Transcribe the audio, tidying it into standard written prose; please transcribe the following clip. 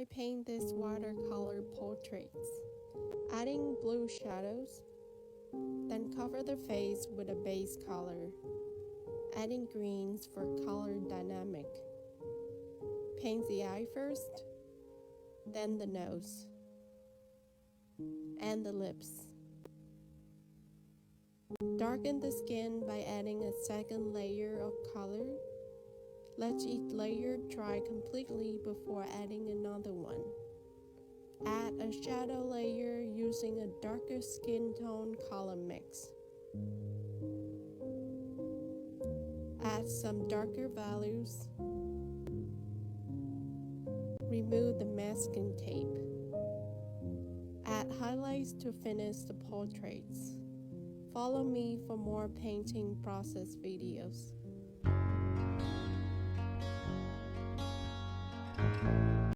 paint these watercolor portraits, adding blue shadows, then cover the face with a base color, adding greens for color dynamic. Paint the eye first, then the nose, and the lips. Darken the skin by adding a second layer of color. Let each layer dry completely before adding another one. Add a shadow layer using a darker skin tone color mix. Add some darker values. Remove the masking tape. Add highlights to finish the portraits. Follow me for more painting process videos.